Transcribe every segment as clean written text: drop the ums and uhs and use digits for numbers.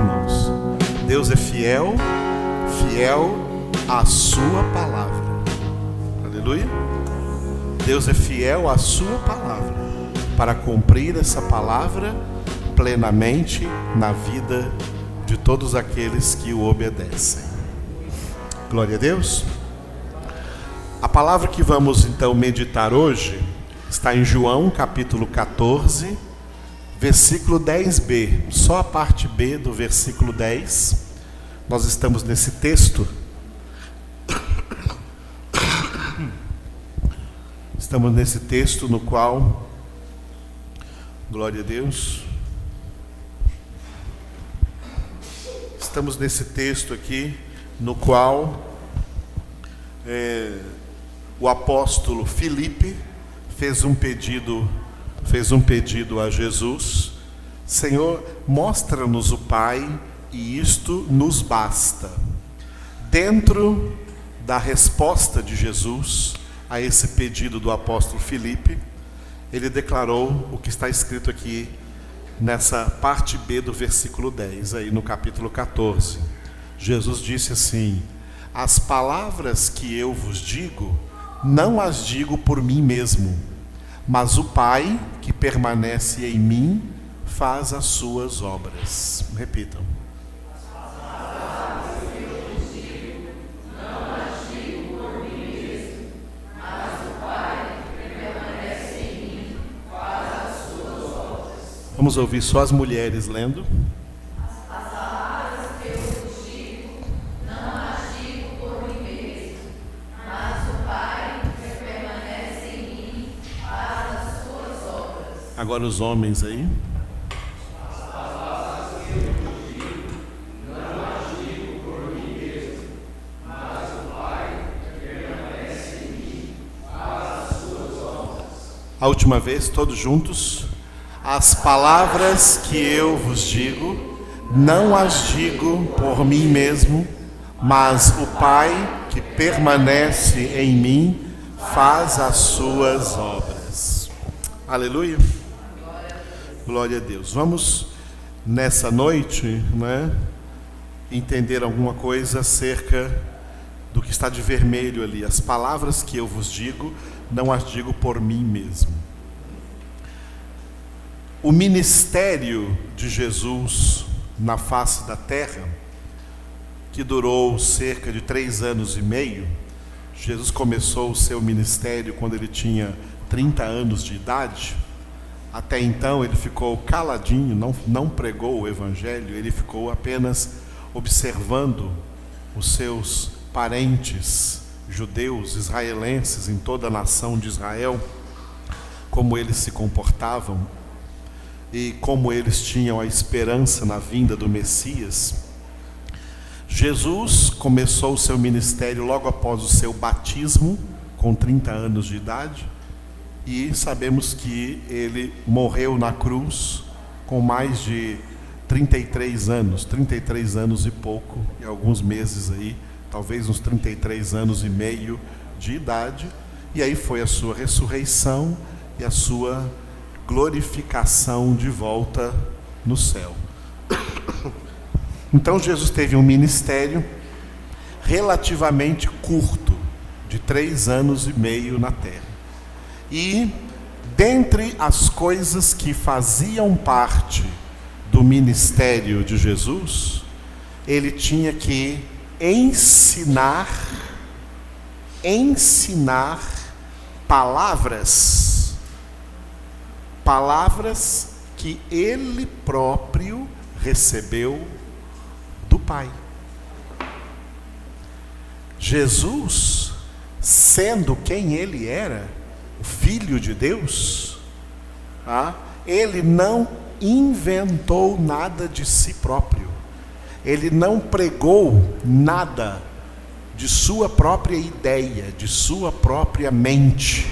irmãos? Deus é fiel, fiel à sua palavra. Aleluia. Deus é fiel à sua palavra, para cumprir essa palavra plenamente na vida de todos aqueles que o obedecem. Glória a Deus. A palavra que vamos então meditar hoje está em João capítulo 14, versículo 10b, só a parte B do versículo 10. Nós estamos nesse texto. Estamos nesse texto no qual, glória a Deus, estamos nesse texto aqui no qual o apóstolo Filipe fez um pedido a Jesus: Senhor, mostra-nos o Pai e isto nos basta. Dentro da resposta de Jesus a esse pedido do apóstolo Filipe, ele declarou o que está escrito aqui nessa parte B do versículo 10, aí no capítulo 14. Jesus disse assim: as palavras que eu vos digo, não as digo por mim mesmo, mas o Pai que permanece em mim faz as suas obras. Repitam. Vamos ouvir só as mulheres lendo. As palavras que eu vos digo, não as digo por mim mesmo, mas o Pai que permanece em mim faz as suas obras. Agora os homens aí. As palavras que eu vos digo, não as digo por mim mesmo, mas o Pai que permanece em mim faz as suas obras. A última vez, todos juntos. As palavras que eu vos digo, não as digo por mim mesmo, mas o Pai que permanece em mim faz as suas obras. Aleluia. Glória a Deus. Vamos nessa noite, entender alguma coisa acerca do que está de vermelho ali. As palavras que eu vos digo, não as digo por mim mesmo. O ministério de Jesus na face da terra, que durou cerca de 3 anos e meio, Jesus começou o seu ministério quando ele tinha 30 anos de idade. Até então ele ficou caladinho, não pregou o evangelho, ele ficou apenas observando os seus parentes judeus, israelenses, em toda a nação de Israel, como eles se comportavam e como eles tinham a esperança na vinda do Messias. Jesus começou o seu ministério logo após o seu batismo, com 30 anos de idade, e sabemos que ele morreu na cruz com mais de 33 anos e pouco, e alguns meses aí, talvez uns 33 anos e meio de idade, e aí foi a sua ressurreição e a sua glorificação de volta no céu. Então Jesus teve um ministério relativamente curto, de 3 anos e meio na terra. E dentre as coisas que faziam parte do ministério de Jesus, ele tinha que ensinar palavras que ele próprio recebeu do Pai. Jesus, sendo quem ele era, o Filho de Deus, ele não inventou nada de si próprio. Ele não pregou nada de sua própria ideia, de sua própria mente.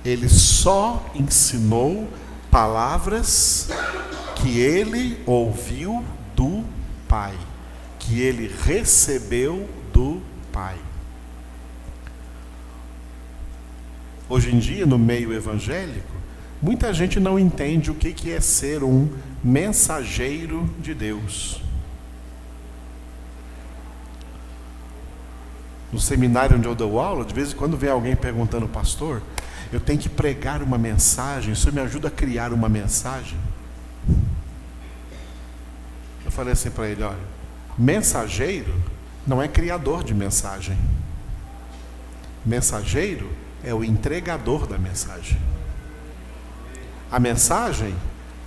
Ele só ensinou palavras que ele ouviu do Pai, que ele recebeu do Pai. Hoje em dia, no meio evangélico, Muita gente não entende o que é ser um mensageiro de Deus. No seminário onde eu dou aula, de vez em quando vem alguém perguntando, pastor, eu tenho que pregar uma mensagem, isso me ajuda a criar uma mensagem? Eu falei assim para ele, olha, mensageiro não é criador de mensagem. Mensageiro é o entregador da mensagem. A mensagem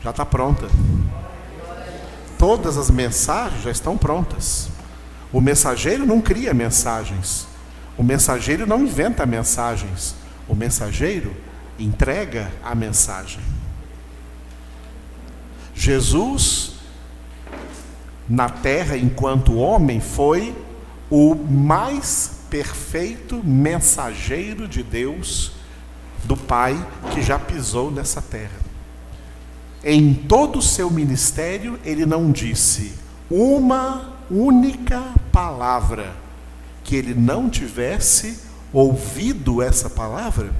já está pronta. Todas as mensagens já estão prontas. O mensageiro não cria mensagens. O mensageiro não inventa mensagens. O mensageiro entrega a mensagem. Jesus, na terra, enquanto homem, foi o mais perfeito mensageiro de Deus, do Pai, que já pisou nessa terra. Em todo o seu ministério, ele não disse uma única palavra que ele não tivesse ouvido essa palavra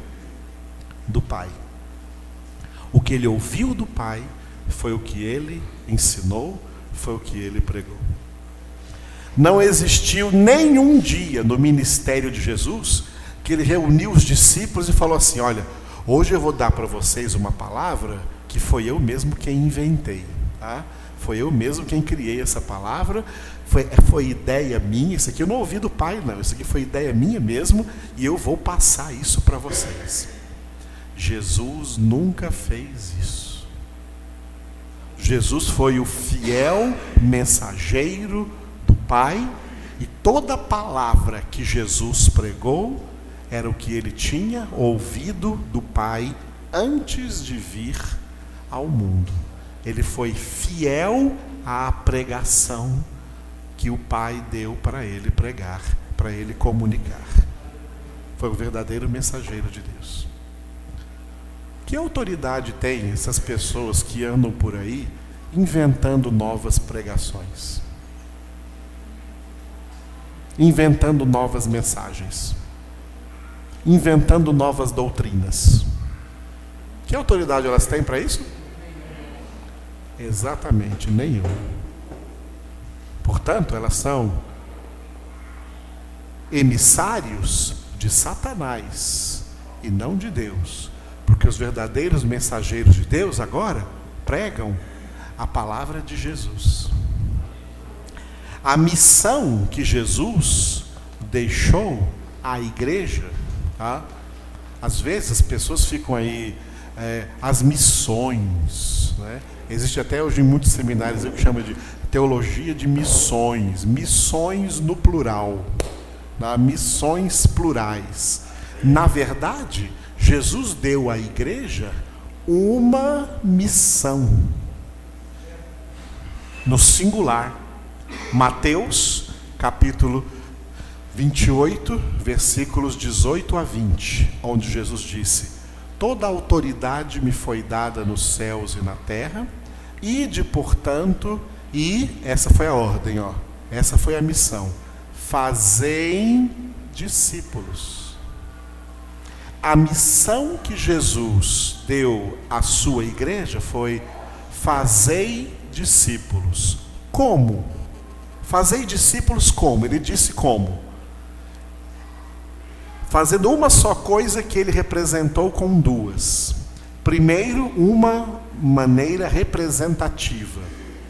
do Pai. O que ele ouviu do Pai foi o que ele ensinou, foi o que ele pregou. Não existiu nenhum dia no ministério de Jesus que ele reuniu os discípulos e falou assim, olha, hoje eu vou dar para vocês uma palavra que foi eu mesmo quem inventei, tá? Foi eu mesmo quem criei essa palavra, foi ideia minha, isso aqui eu não ouvi do Pai não, isso aqui foi ideia minha mesmo, e eu vou passar isso para vocês. Jesus nunca fez isso. Jesus foi o fiel mensageiro do Pai, e toda palavra que Jesus pregou era o que ele tinha ouvido do Pai antes de vir ao mundo. Ele foi fiel à pregação que o Pai deu para ele pregar, para ele comunicar. Foi o verdadeiro mensageiro de Deus. Que autoridade tem essas pessoas que andam por aí inventando novas pregações? Inventando novas mensagens? Inventando novas doutrinas? Que autoridade elas têm para isso? Exatamente, nenhum. Portanto, elas são emissários de Satanás e não de Deus, porque os verdadeiros mensageiros de Deus agora pregam a palavra de Jesus. A missão que Jesus deixou à igreja, tá? Às vezes as pessoas ficam aí, as missões, né? Existe até hoje em muitos seminários que chama de teologia de missões, missões no plural, tá? Missões plurais. Na verdade, Jesus deu à igreja uma missão, no singular. Mateus, capítulo 28, versículos 18 a 20, onde Jesus disse: toda a autoridade me foi dada nos céus e na terra, ide, portanto, e essa foi a ordem, essa foi a missão, fazei discípulos. A missão que Jesus deu à sua igreja foi: fazei discípulos. Como? Fazei discípulos como? Ele disse como? Fazendo uma só coisa que ele representou com duas. Primeiro, uma maneira representativa,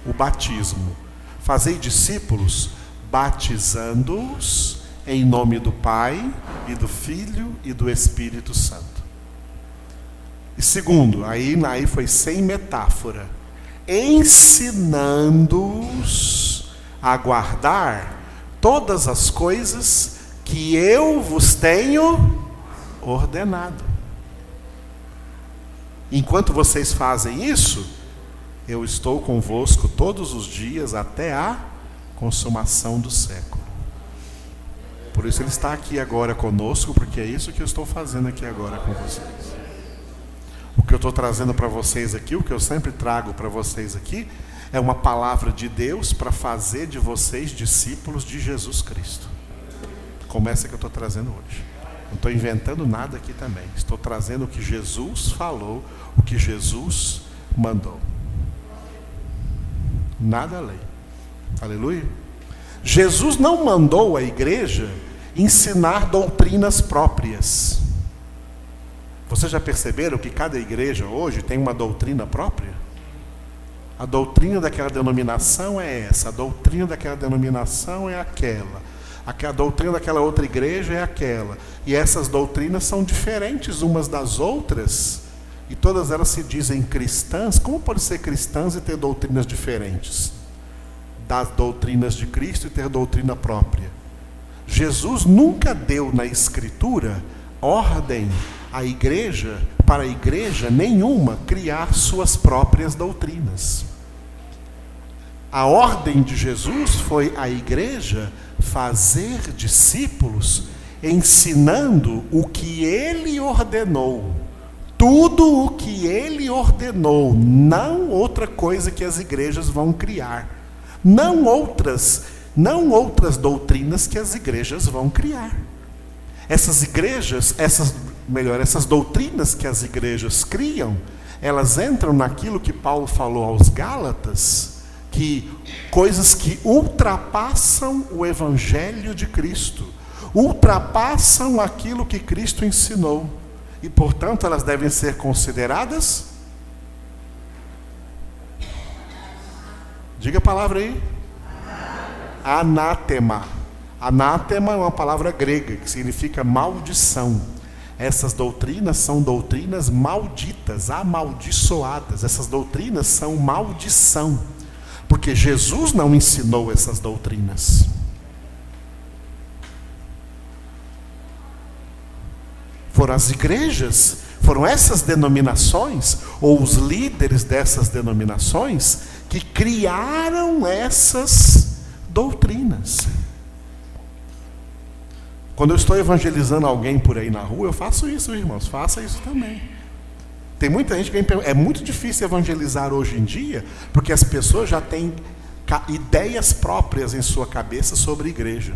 o batismo. Fazei discípulos, batizando-os em nome do Pai, e do Filho, e do Espírito Santo. E segundo, aí foi sem metáfora, ensinando-os a guardar todas as coisas que eu vos tenho ordenado. Enquanto vocês fazem isso, eu estou convosco todos os dias até a consumação do século. Por isso ele está aqui agora conosco, porque é isso que eu estou fazendo aqui agora com vocês. O que eu estou trazendo para vocês aqui, o que eu sempre trago para vocês aqui, é uma palavra de Deus para fazer de vocês discípulos de Jesus Cristo. Como essa que eu estou trazendo hoje. Não estou inventando nada aqui também. Estou trazendo o que Jesus falou, o que Jesus mandou. Nada além. Aleluia. Jesus não mandou a igreja ensinar doutrinas próprias. Vocês já perceberam que cada igreja hoje tem uma doutrina própria? A doutrina daquela denominação é essa, a doutrina daquela denominação é aquela, a doutrina daquela outra igreja é aquela. E essas doutrinas são diferentes umas das outras, e todas elas se dizem cristãs. Como pode ser cristãs e ter doutrinas diferentes das doutrinas de Cristo e ter doutrina própria? Jesus nunca deu na Escritura ordem à igreja, para a igreja nenhuma criar suas próprias doutrinas. A ordem de Jesus foi a igreja fazer discípulos, ensinando o que ele ordenou. Tudo o que ele ordenou, não outra coisa que as igrejas vão criar. Não outras doutrinas que as igrejas vão criar. Essas doutrinas que as igrejas criam, elas entram naquilo que Paulo falou aos Gálatas, que coisas que ultrapassam o evangelho de Cristo, ultrapassam aquilo que Cristo ensinou, e portanto elas devem ser consideradas, diga a palavra aí, anátema. Anátema é uma palavra grega que significa maldição. Essas doutrinas são doutrinas malditas, amaldiçoadas. Essas doutrinas são maldição, porque Jesus não ensinou essas doutrinas. Foram as igrejas, foram essas denominações, ou os líderes dessas denominações, que criaram essas doutrinas. Quando eu estou evangelizando alguém por aí na rua, eu faço isso, irmãos, faça isso também. Tem muita gente que vem perguntar, é muito difícil evangelizar hoje em dia, porque as pessoas já têm ideias próprias em sua cabeça sobre a igreja.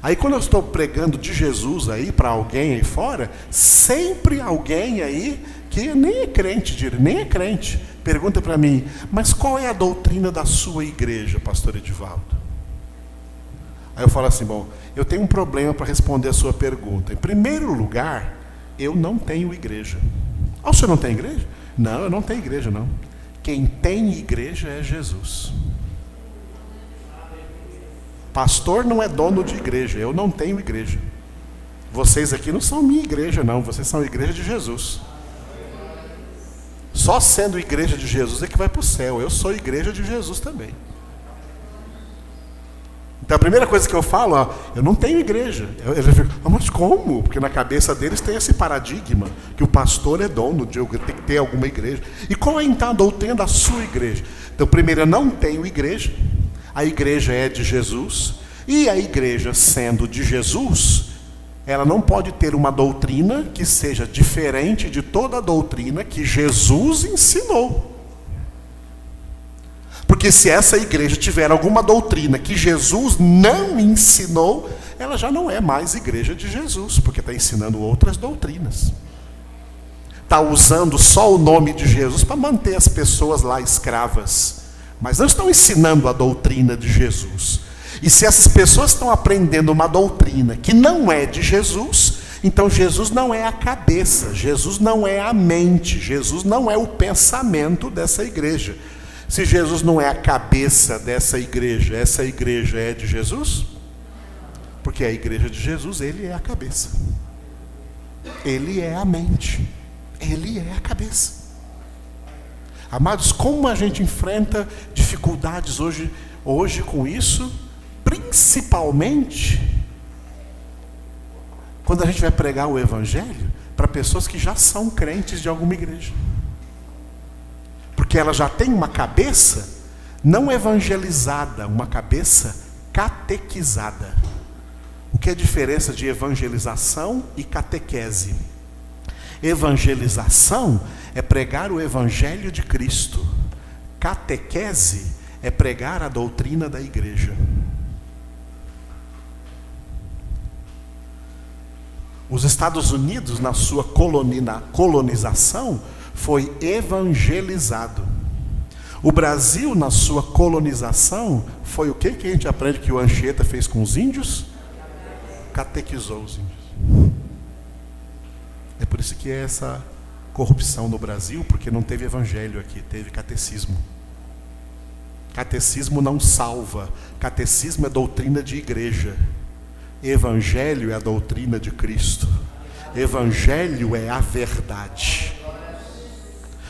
Aí quando eu estou pregando de Jesus aí para alguém aí fora, sempre alguém aí que nem é crente, pergunta para mim, mas qual é a doutrina da sua igreja, pastor Edivaldo? Aí eu falo assim, bom, eu tenho um problema para responder a sua pergunta. Em primeiro lugar, eu não tenho igreja. Ah, o senhor não tem igreja? Não, eu não tenho igreja, não. Quem tem igreja é Jesus. Pastor não é dono de igreja, eu não tenho igreja. Vocês aqui não são minha igreja, não, vocês são a igreja de Jesus. Só sendo igreja de Jesus é que vai para o céu. Eu sou igreja de Jesus também. Então a primeira coisa que eu falo, eu não tenho igreja. Eu fico, mas como? Porque na cabeça deles tem esse paradigma, que o pastor é dono, tem que ter alguma igreja. E qual é então a doutrina da sua igreja? Então primeiro, eu não tenho igreja, a igreja é de Jesus, e a igreja sendo de Jesus, ela não pode ter uma doutrina que seja diferente de toda a doutrina que Jesus ensinou. Porque se essa igreja tiver alguma doutrina que Jesus não ensinou, ela já não é mais igreja de Jesus, porque está ensinando outras doutrinas. Está usando só o nome de Jesus para manter as pessoas lá escravas, mas não estão ensinando a doutrina de Jesus. E se essas pessoas estão aprendendo uma doutrina que não é de Jesus, então Jesus não é a cabeça, Jesus não é a mente, Jesus não é o pensamento dessa igreja. Se Jesus não é a cabeça dessa igreja, essa igreja é de Jesus? Porque a igreja de Jesus, ele é a cabeça. Ele é a mente. Ele é a cabeça. Amados, como a gente enfrenta dificuldades hoje com isso? Principalmente quando a gente vai pregar o evangelho para pessoas que já são crentes de alguma igreja. Porque ela já tem uma cabeça não evangelizada, uma cabeça catequizada. O que é a diferença de evangelização e catequese? Evangelização é pregar o evangelho de Cristo. Catequese é pregar a doutrina da igreja. Os Estados Unidos, na sua colonização, foi evangelizado. O Brasil, na sua colonização, foi o que a gente aprende que o Anchieta fez com os índios? Catequizou os índios. É por isso que é essa corrupção no Brasil, porque não teve evangelho aqui, teve catecismo. Catecismo não salva. Catecismo é doutrina de igreja. Evangelho é a doutrina de Cristo. Evangelho é a verdade.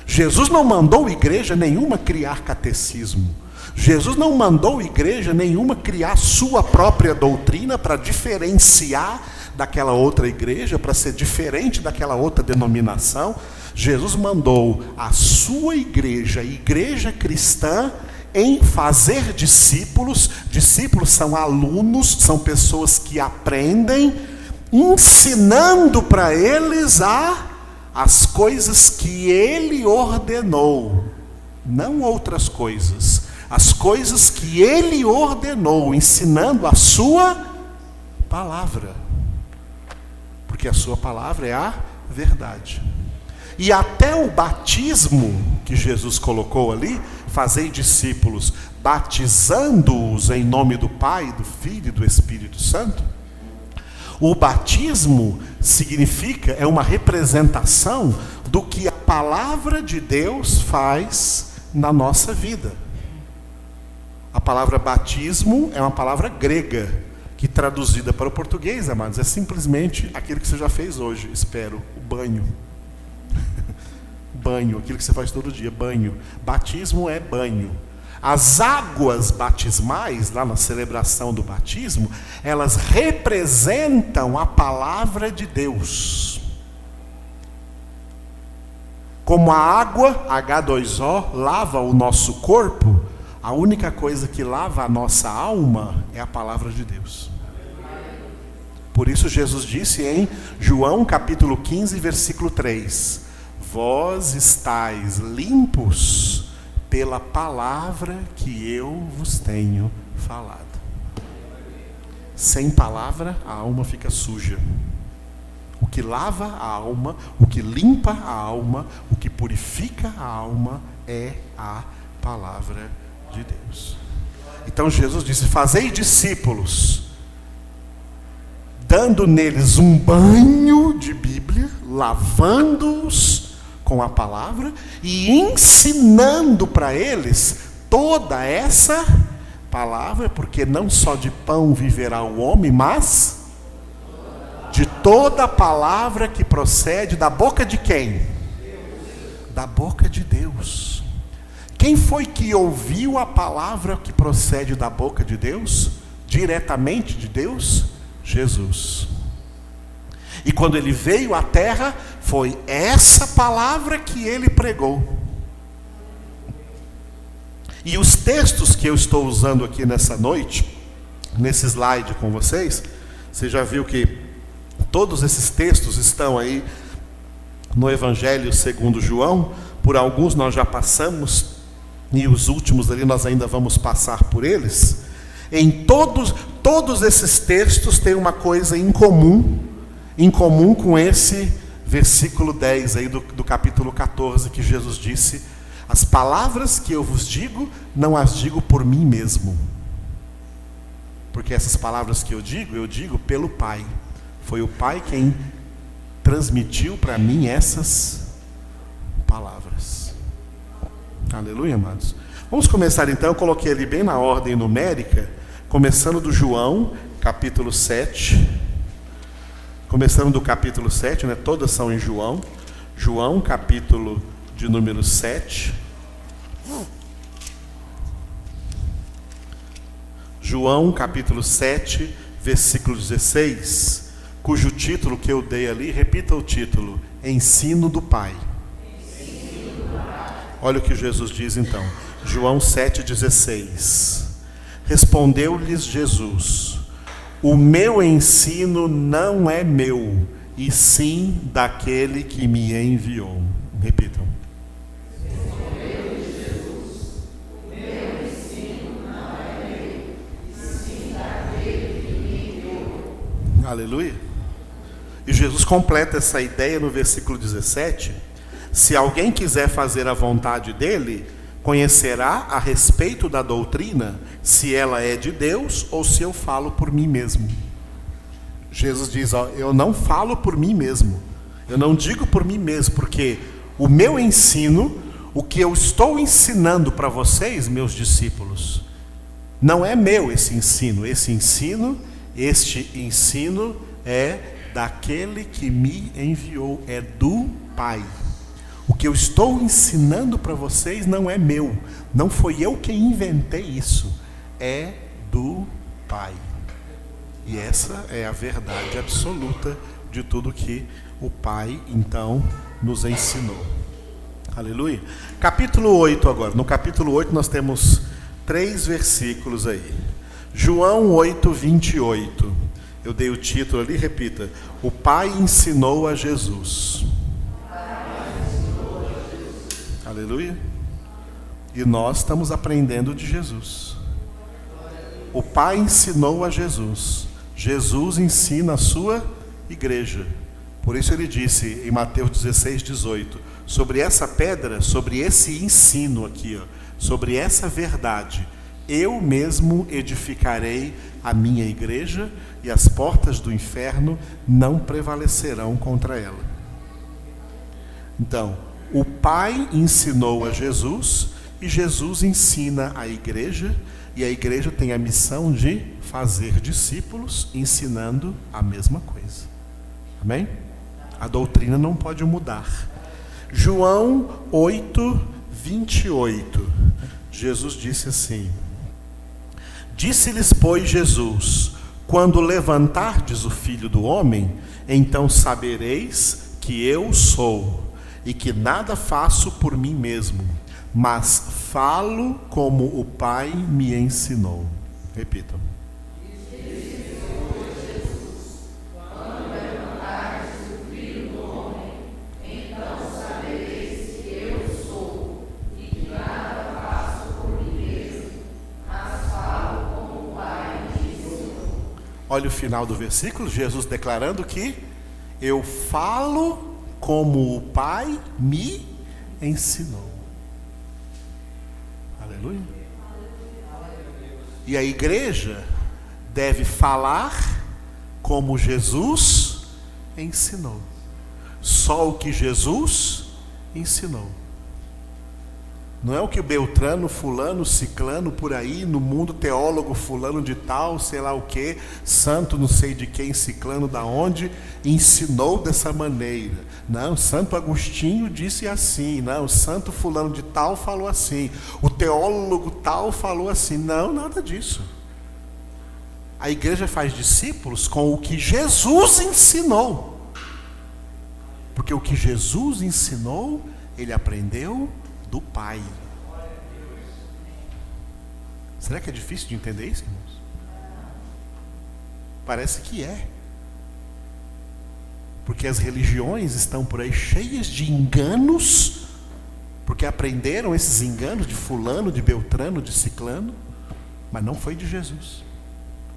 Jesus não mandou igreja nenhuma criar catecismo. Jesus não mandou igreja nenhuma criar sua própria doutrina para diferenciar daquela outra igreja, para ser diferente daquela outra denominação. Jesus mandou a sua igreja, a igreja cristã, em fazer discípulos. Discípulos são alunos, são pessoas que aprendem, ensinando para eles as coisas que ele ordenou, não outras coisas, as coisas que ele ordenou, ensinando a sua palavra, porque a sua palavra é a verdade. E até o batismo que Jesus colocou ali, fazei discípulos, batizando-os em nome do Pai, do Filho e do Espírito Santo. O batismo significa, é uma representação do que a palavra de Deus faz na nossa vida. A palavra batismo é uma palavra grega, que traduzida para o português, amados, é simplesmente aquilo que você já fez hoje, espero, o banho. Banho, aquilo que você faz todo dia, banho. Batismo é banho. As águas batismais, lá na celebração do batismo, elas representam a palavra de Deus. Como a água, H2O, lava o nosso corpo, a única coisa que lava a nossa alma é a palavra de Deus. Por isso Jesus disse em João capítulo 15, versículo 3: vós estáis limpos pela palavra que eu vos tenho falado. Sem palavra, a alma fica suja. O que lava a alma, o que limpa a alma, o que purifica a alma é a palavra de Deus. Então Jesus disse: fazei discípulos, dando neles um banho de Bíblia, lavando-os com a palavra e ensinando para eles toda essa palavra, porque não só de pão viverá o homem, mas de toda a palavra que procede da boca de quem? Da boca de Deus. Quem foi que ouviu a palavra que procede da boca de Deus? Diretamente de Deus? Jesus. E quando ele veio à terra, foi essa palavra que ele pregou. E os textos que eu estou usando aqui nessa noite, nesse slide com vocês, você já viu que todos esses textos estão aí no Evangelho segundo João. Por alguns nós já passamos, e os últimos ali nós ainda vamos passar por eles. Em todos esses textos tem uma coisa em comum com esse versículo 10 aí do capítulo 14, que Jesus disse: as palavras que eu vos digo, não as digo por mim mesmo, porque essas palavras que eu digo pelo Pai. Foi o Pai quem transmitiu para mim essas palavras. Aleluia, amados. Vamos começar então. Eu coloquei ali bem na ordem numérica, começando do João capítulo 7. Começando do capítulo 7, né? Todas são em João. João, capítulo de número 7. João, capítulo 7, versículo 16, cujo título que eu dei ali, repita o título: Ensino do Pai. Olha o que Jesus diz então. João 7,16. Respondeu-lhes Jesus: o meu ensino não é meu, e sim daquele que me enviou. Repitam. Respondeu-lhe Jesus: o meu ensino não é meu, e sim daquele que me enviou. Aleluia. E Jesus completa essa ideia no versículo 17. Se alguém quiser fazer a vontade dele, conhecerá a respeito da doutrina, se ela é de Deus ou se eu falo por mim mesmo. Jesus diz, eu não falo por mim mesmo, eu não digo por mim mesmo, porque o meu ensino, o que eu estou ensinando para vocês, meus discípulos, não é meu este ensino é daquele que me enviou, é do Pai. O que eu estou ensinando para vocês não é meu, não foi eu quem inventei isso, é do Pai. E essa é a verdade absoluta de tudo que o Pai, então, nos ensinou. Aleluia. Capítulo 8 agora. No capítulo 8 nós temos 3 versículos aí. João 8, 28. Eu dei o título ali, repita. O Pai ensinou a Jesus. Aleluia. E nós estamos aprendendo de Jesus. O Pai ensinou a Jesus. Jesus ensina a sua igreja. Por isso ele disse em Mateus 16, 18, sobre essa pedra, sobre esse ensino aqui, sobre essa verdade, eu mesmo edificarei a minha igreja e as portas do inferno não prevalecerão contra ela. Então, o Pai ensinou a Jesus e Jesus ensina a igreja, e a igreja tem a missão de fazer discípulos ensinando a mesma coisa. Amém? A doutrina não pode mudar. João 8, 28. Jesus disse assim: disse-lhes, pois, Jesus: quando levantardes o Filho do Homem, então sabereis que eu sou, e que nada faço por mim mesmo, mas falo como o Pai me ensinou. Repitam. Olha o final do versículo, Jesus declarando que eu falo como o Pai me ensinou. Aleluia. E a igreja deve falar como Jesus ensinou. Só o que Jesus ensinou. Não é o que Beltrano, fulano, ciclano, por aí, no mundo teólogo fulano de tal, sei lá o que, santo não sei de quem, ciclano da onde, ensinou dessa maneira. Não, Santo Agostinho disse assim, não, Santo fulano de tal falou assim, o teólogo tal falou assim. Não, nada disso. A igreja faz discípulos com o que Jesus ensinou. Porque o que Jesus ensinou, ele aprendeu do Pai. Será que é difícil de entender isso, irmãos? Parece que é. Porque as religiões estão por aí cheias de enganos, porque aprenderam esses enganos de fulano, de Beltrano, de ciclano, mas não foi de Jesus.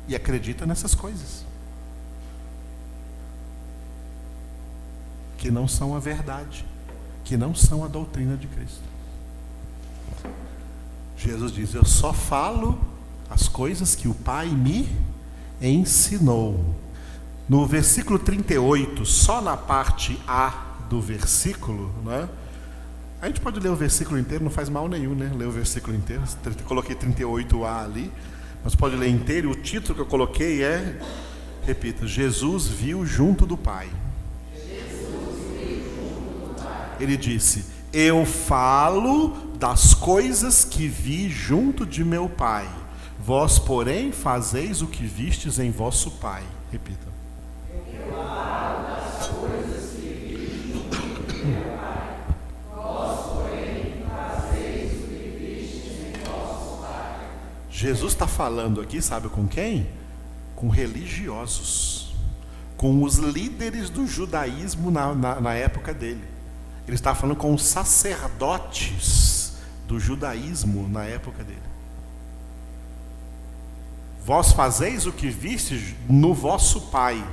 E acredita nessas coisas que não são a verdade, que não são a doutrina de Cristo. Jesus diz, eu só falo as coisas que o Pai me ensinou. No versículo 38, só na parte A do versículo, né? A gente pode ler o versículo inteiro, não faz mal nenhum, né? Ler o versículo inteiro. Coloquei 38A ali, mas pode ler inteiro. O título que eu coloquei é, repita, Jesus viu junto do Pai. Ele disse, eu falo das coisas que vi junto de meu Pai. Vós, porém, fazeis o que vistes em vosso Pai. Repita. Eu falo das coisas que vi junto de meu Pai. Vós, porém, fazeis o que vistes em vosso Pai. Jesus está falando aqui, sabe com quem? Com religiosos. Com os líderes do judaísmo na época dele. Ele está falando com os sacerdotes do judaísmo na época dele. Vós fazeis o que vistes no vosso Pai.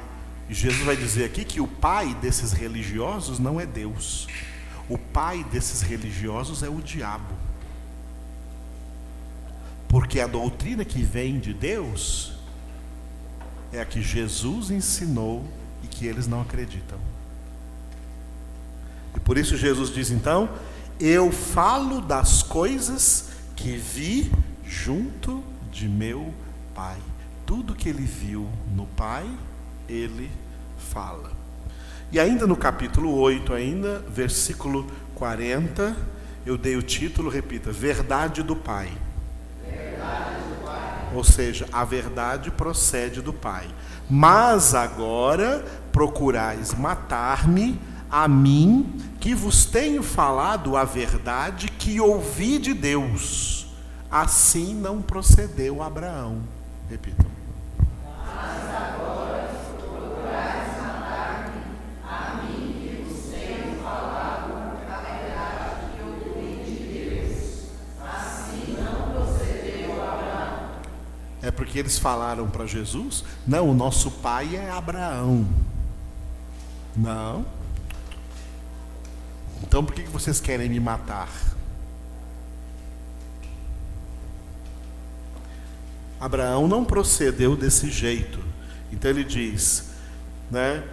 E Jesus vai dizer aqui que o pai desses religiosos não é Deus. O pai desses religiosos é o diabo. Porque a doutrina que vem de Deus é a que Jesus ensinou e que eles não acreditam. E por isso Jesus diz então: eu falo das coisas que vi junto de meu Pai. Tudo que ele viu no Pai, ele fala. E ainda no capítulo 8, ainda, versículo 40, eu dei o título, repita: verdade do Pai. Verdade do Pai. Ou seja, a verdade procede do Pai. Mas agora procurais matar-me, a mim, que vos tenho falado a verdade que ouvi de Deus. Assim não procedeu Abraão. Repitam. Mas agora procurais matar-me, a mim que vos tenho falado a verdade que ouvi de Deus. Assim não procedeu Abraão. É porque eles falaram para Jesus: não, o nosso pai é Abraão. Não. Então por que vocês querem me matar? Abraão não procedeu desse jeito. Então ele diz, né?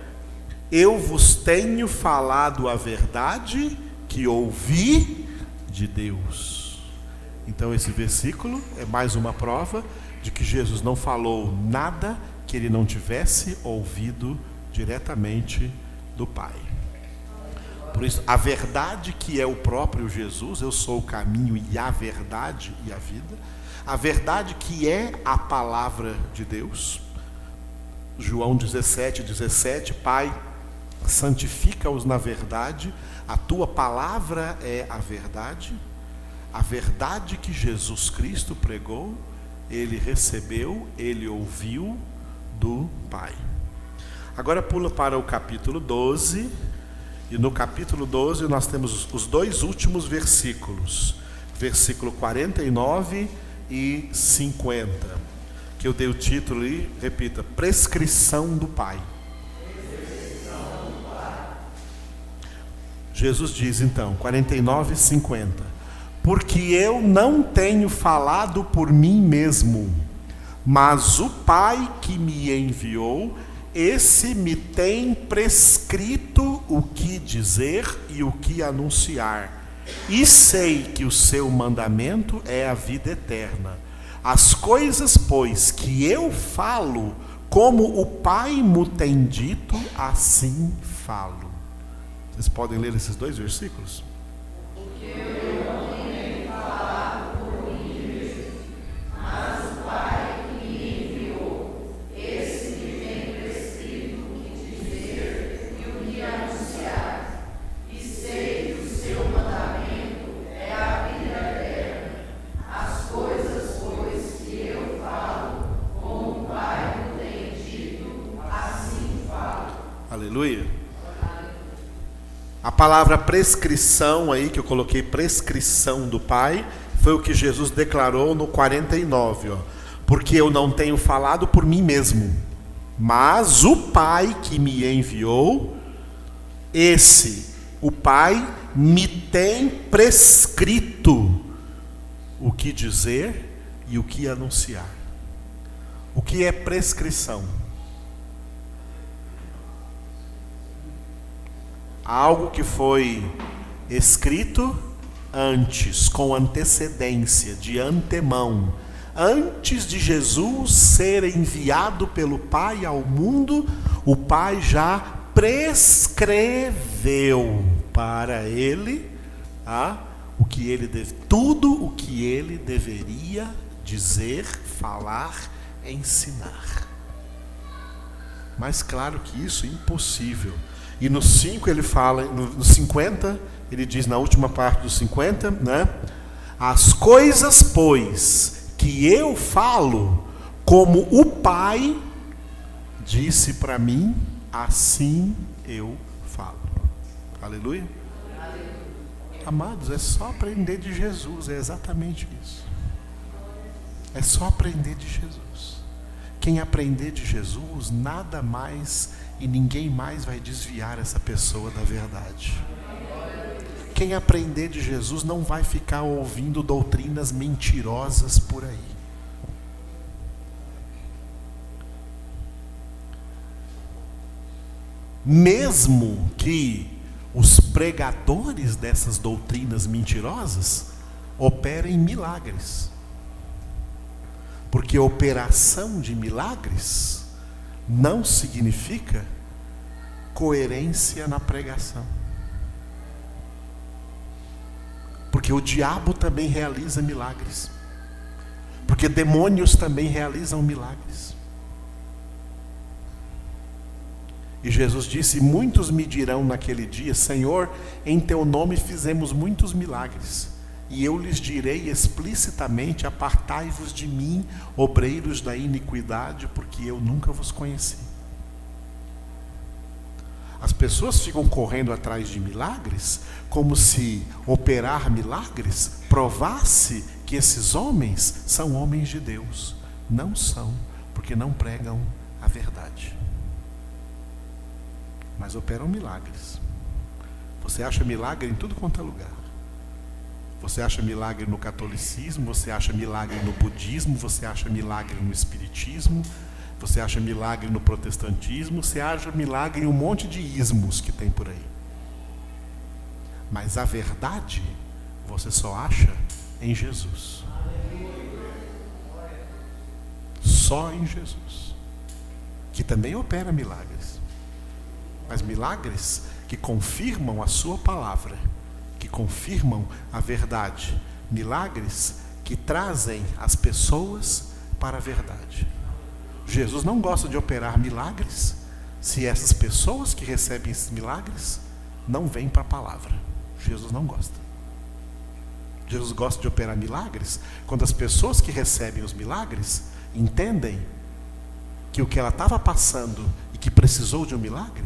Eu vos tenho falado a verdade que ouvi de Deus. Então esse versículo é mais uma prova de que Jesus não falou nada que ele não tivesse ouvido diretamente do Pai. Por isso, a verdade que é o próprio Jesus, eu sou o caminho e a verdade e a vida, a verdade que é a palavra de Deus, João 17:17, Pai, santifica-os na verdade, a tua palavra é a verdade que Jesus Cristo pregou, ele recebeu, ele ouviu do Pai. Agora pula para o capítulo 12, e no capítulo 12 nós temos os dois últimos versículos, versículo 49 e 50, que eu dei o título ali, repita: prescrição do Pai. Jesus diz então, 49 e 50: porque eu não tenho falado por mim mesmo, mas o Pai que me enviou, esse me tem prescrito o que dizer e o que anunciar. E sei que o seu mandamento é a vida eterna. As coisas, pois, que eu falo, como o Pai me tem dito, assim falo. Vocês podem ler esses dois versículos? Porque eu não tenho falado por mim mesmo, mas o Pai que me enviou, esse me tem prescrito o que dizer e o que anunciar. E sei que o seu mandamento é a vida eterna. As coisas, pois, que eu falo, como o Pai me tem dito, assim falo. Aleluia. A palavra prescrição aí, que eu coloquei prescrição do Pai, foi o que Jesus declarou no 49, ó. Porque eu não tenho falado por mim mesmo, mas o Pai que me enviou, o Pai me tem prescrito o que dizer e o que anunciar. O que é prescrição? Algo que foi escrito antes, com antecedência, de antemão. Antes de Jesus ser enviado pelo Pai ao mundo, o Pai já prescreveu para ele tudo o que ele deveria dizer, falar, ensinar. Mas claro que isso é impossível. E no 5 ele fala, no 50, ele diz na última parte do 50, né? As coisas, pois, que eu falo, como o Pai disse para mim, assim eu falo. Aleluia? Amados, é só aprender de Jesus, é exatamente isso. É só aprender de Jesus. Quem aprender de Jesus, nada mais e ninguém mais vai desviar essa pessoa da verdade. Quem aprender de Jesus não vai ficar ouvindo doutrinas mentirosas por aí. Mesmo que os pregadores dessas doutrinas mentirosas operem milagres. Porque operação de milagres não significa coerência na pregação. Porque o diabo também realiza milagres. Porque demônios também realizam milagres. E Jesus disse: muitos me dirão naquele dia: Senhor, em teu nome fizemos muitos milagres. E eu lhes direi explicitamente: apartai-vos de mim, obreiros da iniquidade, porque eu nunca vos conheci. As pessoas ficam correndo atrás de milagres, como se operar milagres provasse que esses homens são homens de Deus. Não são, porque não pregam a verdade. Mas operam milagres. Você acha milagre em tudo quanto é lugar. Você acha milagre no catolicismo, você acha milagre no budismo, você acha milagre no espiritismo, você acha milagre no protestantismo, você acha milagre em um monte de ismos que tem por aí. Mas a verdade você só acha em Jesus. Só em Jesus. Que também opera milagres. Mas milagres que confirmam a sua palavra, que confirmam a verdade. Milagres que trazem as pessoas para a verdade. Jesus não gosta de operar milagres se essas pessoas que recebem esses milagres não vêm para a palavra. Jesus não gosta. Jesus gosta de operar milagres quando as pessoas que recebem os milagres entendem que o que ela estava passando e que precisou de um milagre,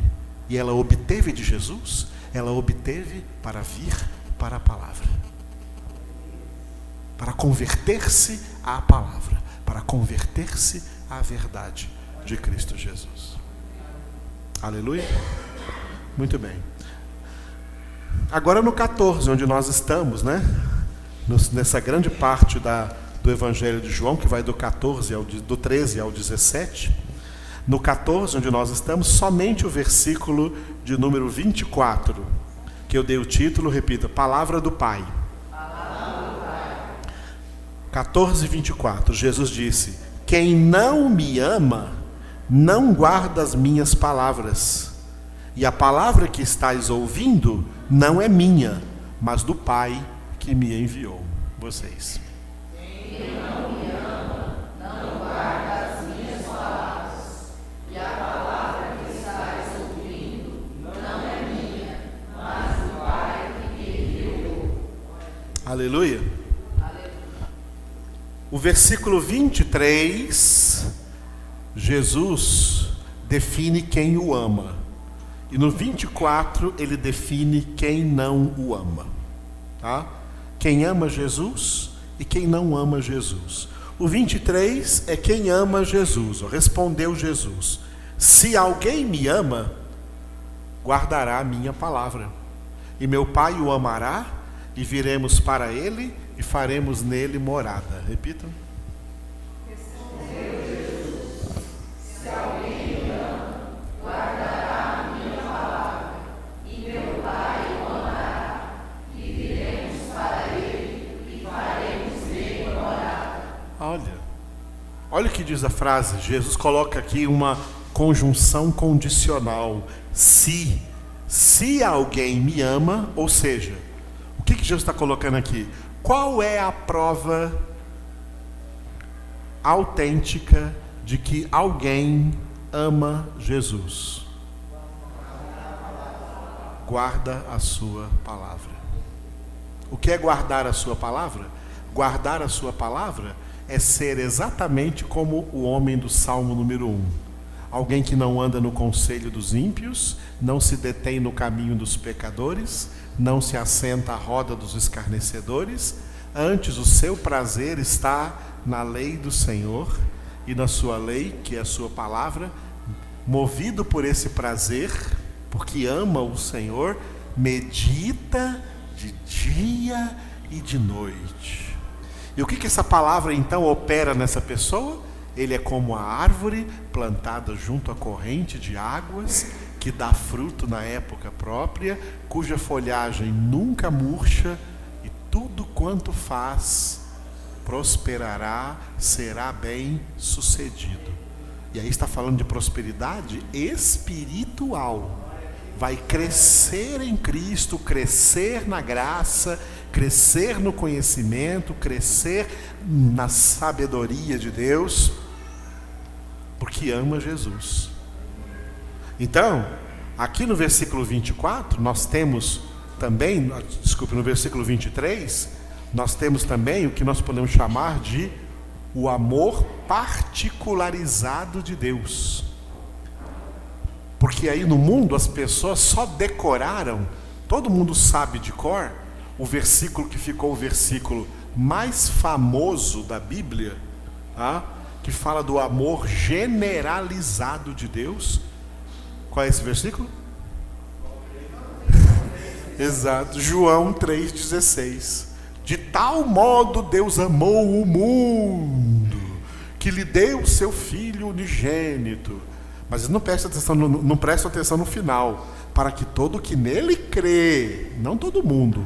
e ela obteve de Jesus, ela obteve para vir para a palavra. Para converter-se à palavra. Para converter-se à verdade de Cristo Jesus. Aleluia? Muito bem. Agora no 14, onde nós estamos, né? Nessa grande parte do Evangelho de João, que vai do 13 ao 17. No 14, onde nós estamos, somente o versículo de número 24, que eu dei o título, repita, Palavra do Pai. 14, 24, Jesus disse: quem não me ama, não guarda as minhas palavras. E a palavra que estáis ouvindo não é minha, mas do Pai que me enviou. Vocês. Quem não me ama, não guarda as minhas palavras. E a palavra que estás ouvindo não é minha, mas do Pai que me enviou. Aleluia. O versículo 23, Jesus define quem o ama. E no 24, ele define quem não o ama. Tá? Quem ama Jesus e quem não ama Jesus. O 23 é quem ama Jesus. Respondeu Jesus: se alguém me ama, guardará a minha palavra. E meu Pai o amará, e viremos para ele e faremos nele morada. Repitam. Respondeu Jesus: se alguém me ama, guardará a minha palavra, e meu Pai o amará, e viremos para ele e faremos nele morada. Olha o que diz a frase. Jesus coloca aqui uma conjunção condicional. Se alguém me ama, ou seja, o que Jesus está colocando aqui? Qual é a prova autêntica de que alguém ama Jesus? Guarda a sua palavra. O que é guardar a sua palavra? Guardar a sua palavra é ser exatamente como o homem do Salmo número 1. Alguém que não anda no conselho dos ímpios, não se detém no caminho dos pecadores, não se assenta à roda dos escarnecedores, antes o seu prazer está na lei do Senhor, e na sua lei, que é a sua palavra, movido por esse prazer, porque ama o Senhor, medita de dia e de noite. E o que essa palavra então opera nessa pessoa? Ele é como a árvore plantada junto à corrente de águas, que dá fruto na época própria, cuja folhagem nunca murcha, e tudo quanto faz prosperará, será bem sucedido. E aí está falando de prosperidade espiritual. Vai crescer em Cristo, crescer na graça, crescer no conhecimento, crescer na sabedoria de Deus, porque ama Jesus. Então, aqui no versículo 24, nós temos também, no versículo 23, nós temos também o que nós podemos chamar de o amor particularizado de Deus. Porque aí no mundo as pessoas só decoraram, todo mundo sabe de cor, o versículo que ficou o versículo mais famoso da Bíblia, que fala do amor generalizado de Deus. Qual é esse versículo? Exato, João 3,16. De tal modo Deus amou o mundo, que lhe deu o seu Filho unigênito. Mas não presta atenção no final. Para que todo que nele crê, não todo mundo,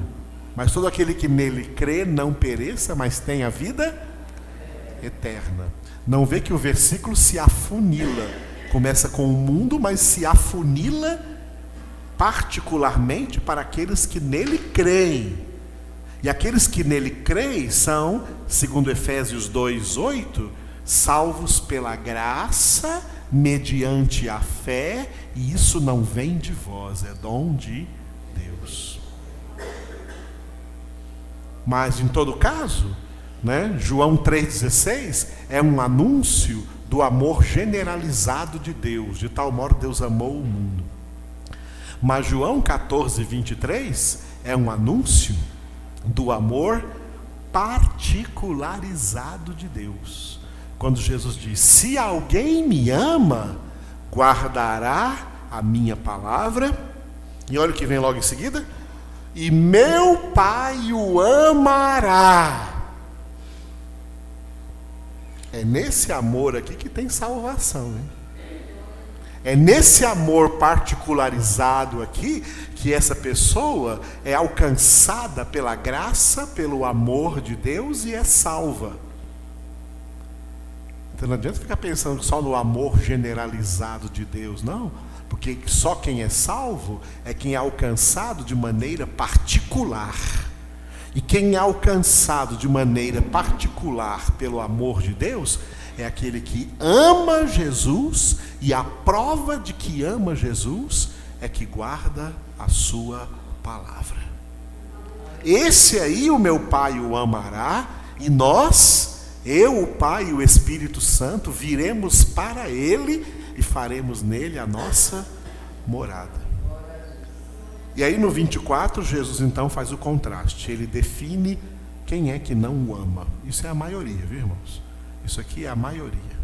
mas todo aquele que nele crê não pereça, mas tenha vida eterna. Não vê que o versículo se afunila. Começa com o mundo, mas se afunila particularmente para aqueles que nele creem. E aqueles que nele creem são, segundo Efésios 2:8, salvos pela graça, mediante a fé, e isso não vem de vós, é dom de Deus. Mas em todo caso, João 3,16 é um anúncio do amor generalizado de Deus, de tal modo Deus amou o mundo. Mas João 14:23 é um anúncio do amor particularizado de Deus. Quando Jesus diz: se alguém me ama, guardará a minha palavra, e olha o que vem logo em seguida: e meu Pai o amará. É nesse amor aqui que tem salvação, hein? É nesse amor particularizado aqui que essa pessoa é alcançada pela graça, pelo amor de Deus e é salva. Então não adianta ficar pensando só no amor generalizado de Deus, não. Porque só quem é salvo é quem é alcançado de maneira particular. E quem é alcançado de maneira particular pelo amor de Deus é aquele que ama Jesus, e a prova de que ama Jesus é que guarda a sua palavra. Esse aí o meu Pai o amará, e nós, eu, o Pai e o Espírito Santo, viremos para ele e faremos nele a nossa morada. E aí no 24, Jesus então faz o contraste. Ele define quem é que não o ama. Isso é a maioria, viu, irmãos? Isso aqui é a maioria,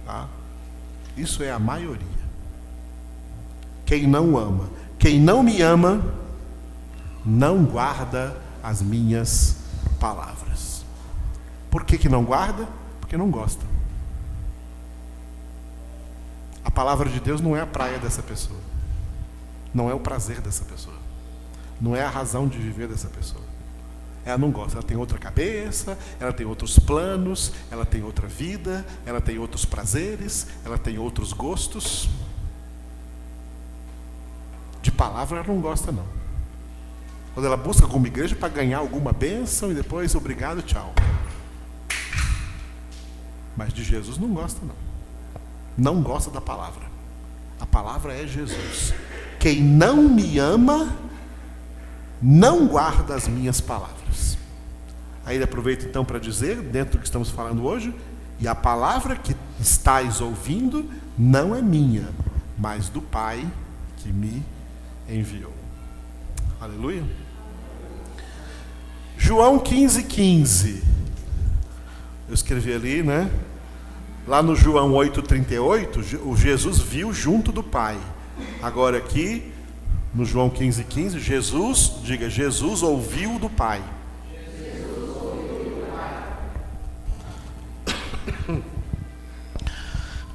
tá? Isso é a maioria. Quem não ama. Quem não me ama, não guarda as minhas palavras. Por que não guarda? Porque não gosta. A palavra de Deus não é a praia dessa pessoa. Não é o prazer dessa pessoa. Não é a razão de viver dessa pessoa. Ela não gosta, ela tem outra cabeça, ela tem outros planos, ela tem outra vida, ela tem outros prazeres, ela tem outros gostos. De palavra ela não gosta, não. Quando ela busca alguma igreja para ganhar alguma bênção e depois obrigado, tchau. Mas de Jesus não gosta, não. Não gosta da palavra. A palavra é Jesus. Quem não me ama, não guarda as minhas palavras. Aí ele aproveita então para dizer, dentro do que estamos falando hoje, e a palavra que estáis ouvindo não é minha, mas do Pai que me enviou. Aleluia. João 15:15. Eu escrevi ali, Lá no João 8,38, o Jesus viu junto do Pai. Agora aqui, no João 15,15, Jesus ouviu do Pai.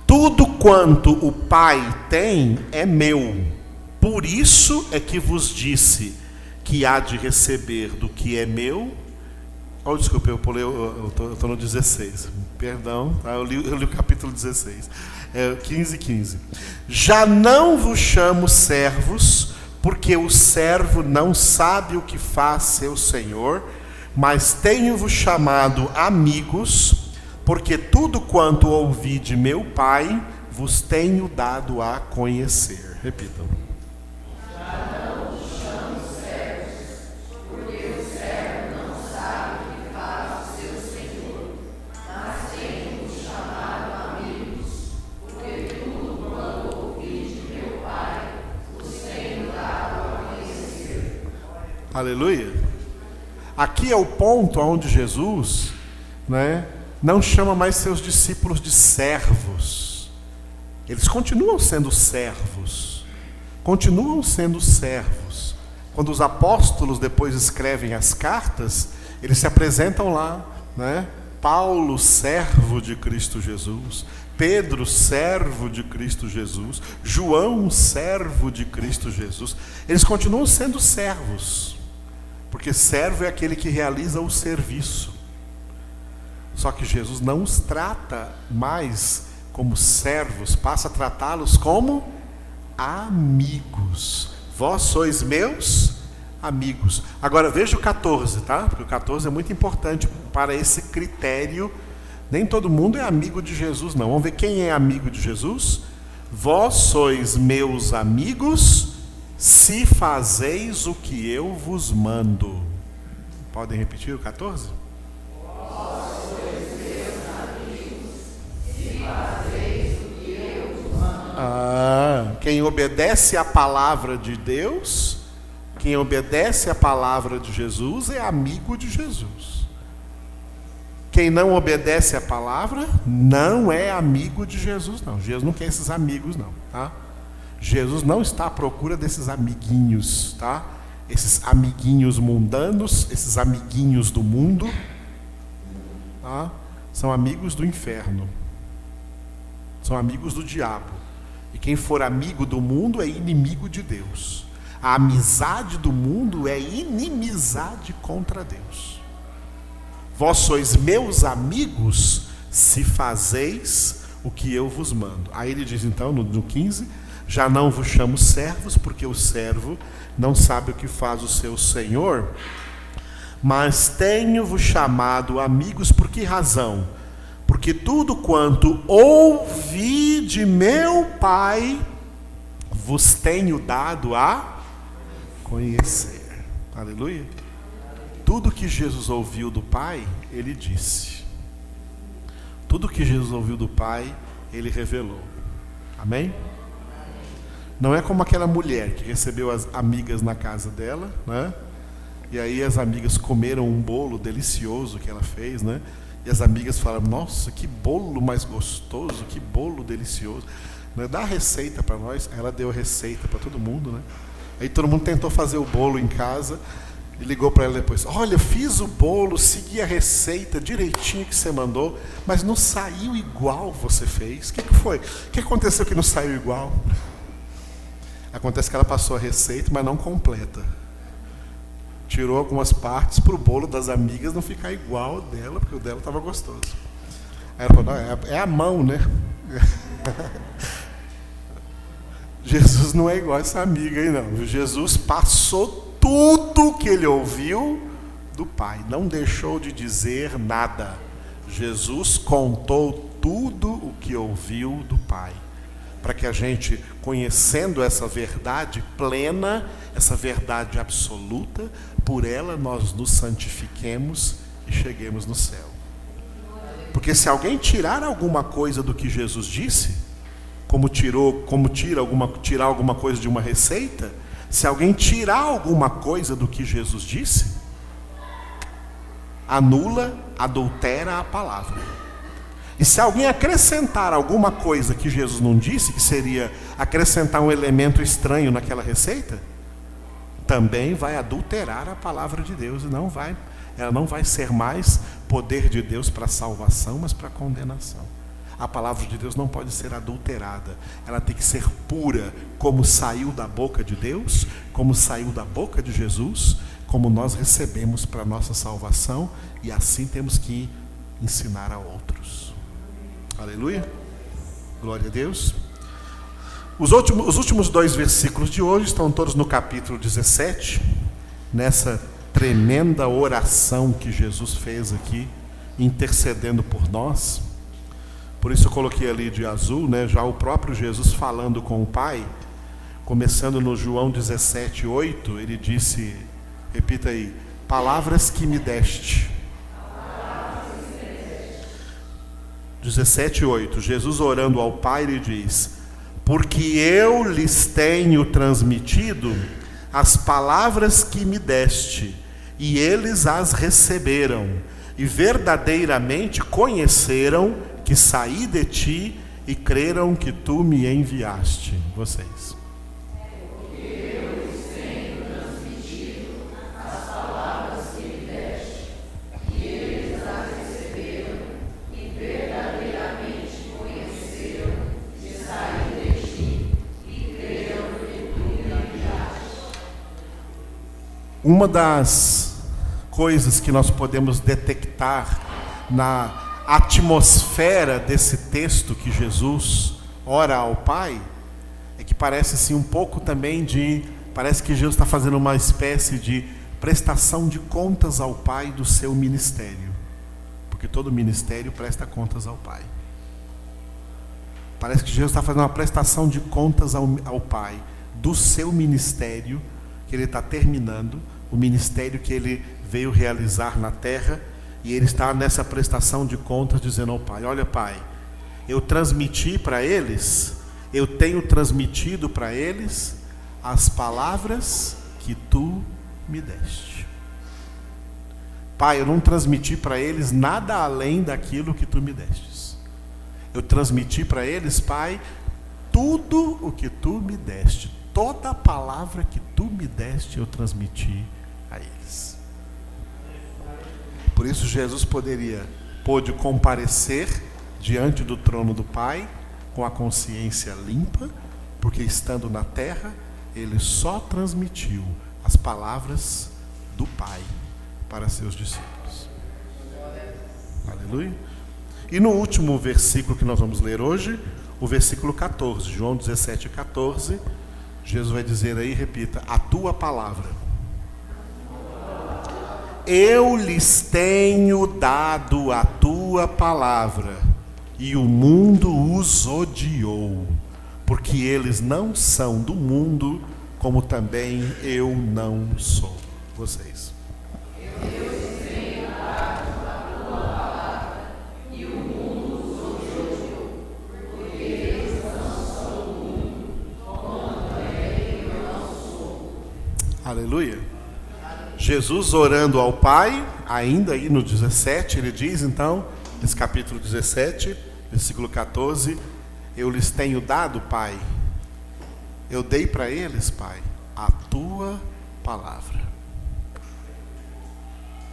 Tudo quanto o Pai tem é meu. Por isso é que vos disse que há de receber do que é meu. Oh, desculpa, eu estou no 16. Perdão, tá? eu li o capítulo 16. 15:15. Já não vos chamo servos, porque o servo não sabe o que faz seu senhor, mas tenho-vos chamado amigos, porque tudo quanto ouvi de meu Pai vos tenho dado a conhecer. Repitam. Aleluia. Aqui é o ponto onde Jesus, não chama mais seus discípulos de servos. Eles continuam sendo servos. Quando os apóstolos depois escrevem as cartas, eles se apresentam lá, Paulo, servo de Cristo Jesus. Pedro, servo de Cristo Jesus. João, servo de Cristo Jesus. Eles continuam sendo servos. Porque servo é aquele que realiza o serviço. Só que Jesus não os trata mais como servos, passa a tratá-los como amigos. Vós sois meus amigos. Agora veja o 14, tá? Porque o 14 é muito importante para esse critério. Nem todo mundo é amigo de Jesus, não. Vamos ver quem é amigo de Jesus. Vós sois meus amigos, se fazeis o que eu vos mando. Podem repetir o 14? Vós sois meus amigos, se fazeis o que eu vos mando. Quem obedece à palavra de Deus, quem obedece à palavra de Jesus é amigo de Jesus. Quem não obedece à palavra não é amigo de Jesus, não. Jesus não quer esses amigos, não, tá? Jesus não está à procura desses amiguinhos, tá? Esses amiguinhos mundanos, esses amiguinhos do mundo, tá? São amigos do inferno. São amigos do diabo. E quem for amigo do mundo é inimigo de Deus. A amizade do mundo é inimizade contra Deus. Vós sois meus amigos, se fazeis o que eu vos mando. Aí ele diz então, no 15, já não vos chamo servos, porque o servo não sabe o que faz o seu senhor, mas tenho-vos chamado amigos. Por que razão? Porque tudo quanto ouvi de meu Pai, vos tenho dado a conhecer. Aleluia. Tudo que Jesus ouviu do Pai, ele disse. Tudo que Jesus ouviu do Pai, ele revelou. Amém? Não é como aquela mulher que recebeu as amigas na casa dela, E aí as amigas comeram um bolo delicioso que ela fez, E as amigas falaram: nossa, que bolo mais gostoso, que bolo delicioso. Dá a receita para nós. Ela deu a receita para todo mundo, Aí todo mundo tentou fazer o bolo em casa e ligou para ela depois: olha, fiz o bolo, segui a receita direitinho que você mandou, mas não saiu igual você fez. O que foi? O que aconteceu que não saiu igual? Acontece que ela passou a receita, mas não completa. Tirou algumas partes para o bolo das amigas não ficar igual ao dela, porque o dela estava gostoso. Aí ela falou: não, é a mão, Jesus não é igual a essa amiga aí, não. Jesus passou tudo que ele ouviu do Pai. Não deixou de dizer nada. Jesus contou tudo o que ouviu do Pai. Para que a gente, conhecendo essa verdade plena, essa verdade absoluta, por ela nós nos santifiquemos e cheguemos no céu. Porque se alguém tirar alguma coisa do que Jesus disse, como tirar alguma coisa de uma receita, se alguém tirar alguma coisa do que Jesus disse, anula, adultera a palavra. E se alguém acrescentar alguma coisa que Jesus não disse, que seria acrescentar um elemento estranho naquela receita, também vai adulterar a palavra de Deus, e ela não vai ser mais poder de Deus para salvação, mas para condenação. A palavra de Deus não pode ser adulterada, ela tem que ser pura, como saiu da boca de Deus, como saiu da boca de Jesus, como nós recebemos para a nossa salvação, e assim temos que ensinar a outros. Aleluia, glória a Deus. Os últimos 2 versículos de hoje estão todos no capítulo 17, nessa tremenda oração que Jesus fez aqui, intercedendo por nós. Por isso eu coloquei ali de azul, né, já o próprio Jesus falando com o Pai, começando no João 17:8, ele disse, repita aí, palavras que me deste. 17:8, Jesus orando ao Pai, ele diz, porque eu lhes tenho transmitido as palavras que me deste, e eles as receberam, e verdadeiramente conheceram que saí de ti, e creram que tu me enviaste. Vocês. Uma das coisas que nós podemos detectar na atmosfera desse texto que Jesus ora ao Pai é que parece assim um pouco também parece que Jesus está fazendo uma espécie de prestação de contas ao Pai do seu ministério, porque todo ministério presta contas ao Pai. Parece que Jesus está fazendo uma prestação de contas ao Pai do seu ministério, que ele está terminando, o ministério que ele veio realizar na terra, e ele está nessa prestação de contas dizendo ao Pai, olha Pai, eu transmiti para eles, eu tenho transmitido para eles as palavras que tu me deste. Pai, eu não transmiti para eles nada além daquilo que tu me destes. Eu transmiti para eles, Pai, tudo o que tu me deste. Toda a palavra que tu me deste, eu transmiti a eles. Por isso Jesus pôde comparecer diante do trono do Pai com a consciência limpa, porque estando na terra, ele só transmitiu as palavras do Pai para seus discípulos. Aleluia. E no último versículo que nós vamos ler hoje, o versículo 14, João 17:14, Jesus vai dizer aí, repita, a tua palavra. Eu lhes tenho dado a tua palavra, e o mundo os odiou, porque eles não são do mundo, como também eu não sou. Vocês. Aleluia. Jesus orando ao Pai, ainda aí no 17, ele diz então, nesse capítulo 17, versículo 14, eu lhes tenho dado, Pai, eu dei para eles, Pai, a tua palavra.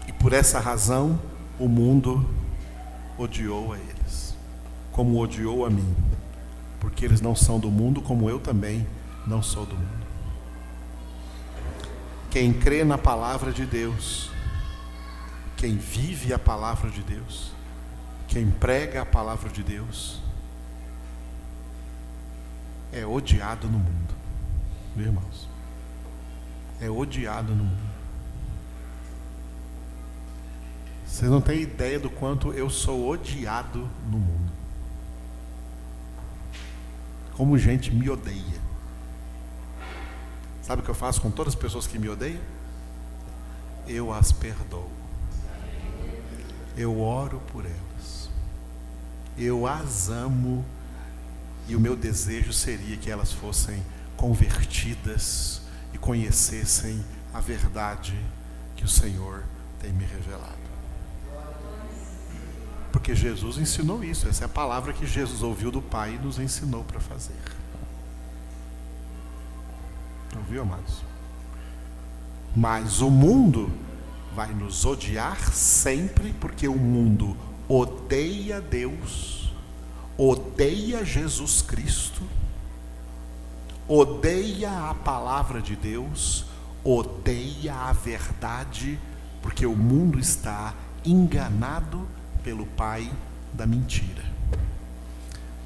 E por essa razão, o mundo odiou a eles, como odiou a mim, porque eles não são do mundo, como eu também não sou do mundo. Quem crê na palavra de Deus, quem vive a palavra de Deus, quem prega a palavra de Deus, é odiado no mundo, meus irmãos, é odiado no mundo. Vocês não têm ideia do quanto eu sou odiado no mundo, como gente me odeia. Sabe o que eu faço com todas as pessoas que me odeiam? Eu as perdoo. Eu oro por elas. Eu as amo. E o meu desejo seria que elas fossem convertidas e conhecessem a verdade que o Senhor tem me revelado. Porque Porque Jesus ensinou isso. Essa é a palavra que Jesus ouviu do Pai e nos ensinou para fazer. Ouviu, amados? Mas o mundo vai nos odiar sempre, porque o mundo odeia Deus, odeia Jesus Cristo, odeia a palavra de Deus, odeia a verdade, porque o mundo está enganado pelo pai da mentira.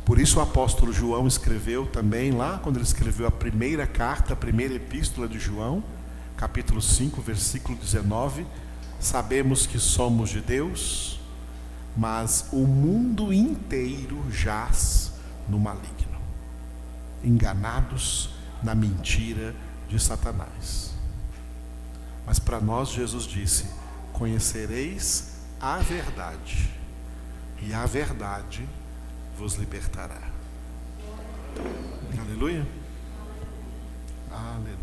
Por isso o apóstolo João escreveu também lá, quando ele escreveu a primeira carta, a primeira epístola de João, capítulo 5, versículo 19, sabemos que somos de Deus, mas o mundo inteiro jaz no maligno, enganados na mentira de Satanás. Mas para nós Jesus disse: conhecereis a verdade, e a verdade vos libertará. Aleluia. Aleluia.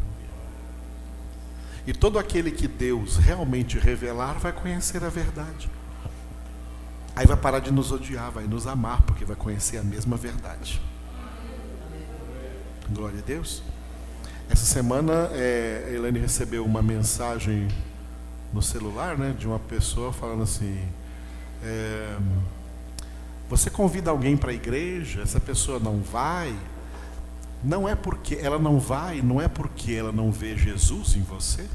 E todo aquele que Deus realmente revelar vai conhecer a verdade. Aí vai parar de nos odiar, vai nos amar, porque vai conhecer a mesma verdade. Glória a Deus. Essa semana a Elaine recebeu uma mensagem no celular, né, de uma pessoa falando assim: você convida alguém para a igreja, essa pessoa não vai, não é porque ela não vai, não é porque ela não vê Jesus em você.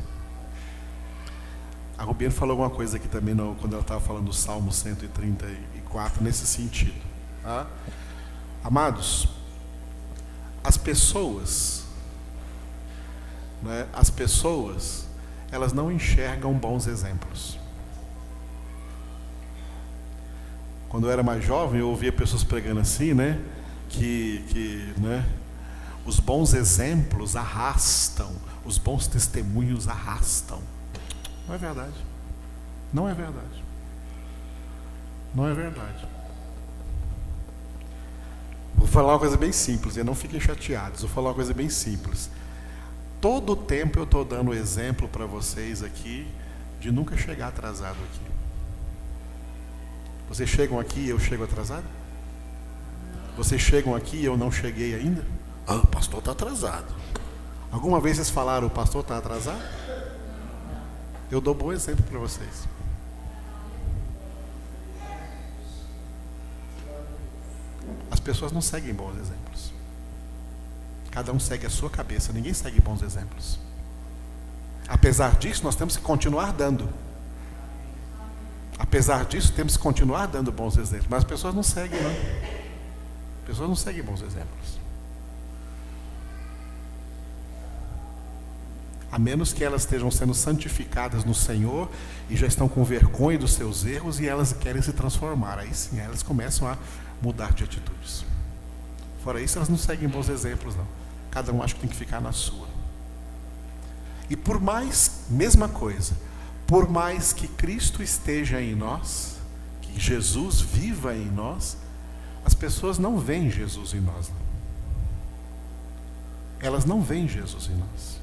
A Rubiane falou alguma coisa aqui também quando ela estava falando do Salmo 134, nesse sentido. Tá? Amados, as pessoas, né, elas não enxergam bons exemplos. Quando eu era mais jovem, eu ouvia pessoas pregando assim, né, né, os bons exemplos arrastam, os bons testemunhos arrastam. Não é verdade. Não é verdade. Não é verdade. Vou falar uma coisa bem simples, e não fiquem chateados. Vou falar uma coisa bem simples. Todo o tempo eu estou dando exemplo para vocês aqui de nunca chegar atrasado aqui. Vocês chegam aqui e eu chego atrasado? Vocês chegam aqui e eu não cheguei ainda? Ah, o pastor está atrasado. Alguma vez vocês falaram: o pastor está atrasado? Eu dou bom exemplo para vocês. As pessoas não seguem bons exemplos. Cada um segue a sua cabeça, ninguém segue bons exemplos. Apesar disso, nós temos que continuar dando. Apesar disso, temos que continuar dando bons exemplos. Mas as pessoas não seguem, não. As pessoas não seguem bons exemplos. A menos que elas estejam sendo santificadas no Senhor e já estão com vergonha dos seus erros e elas querem se transformar. Aí sim, elas começam a mudar de atitudes. Fora isso, elas não seguem bons exemplos, não. Cada um acha que tem que ficar na sua. E por mais, mesma coisa, por mais que Cristo esteja em nós, que Jesus viva em nós, as pessoas não veem Jesus em nós. Não. Elas não veem Jesus em nós.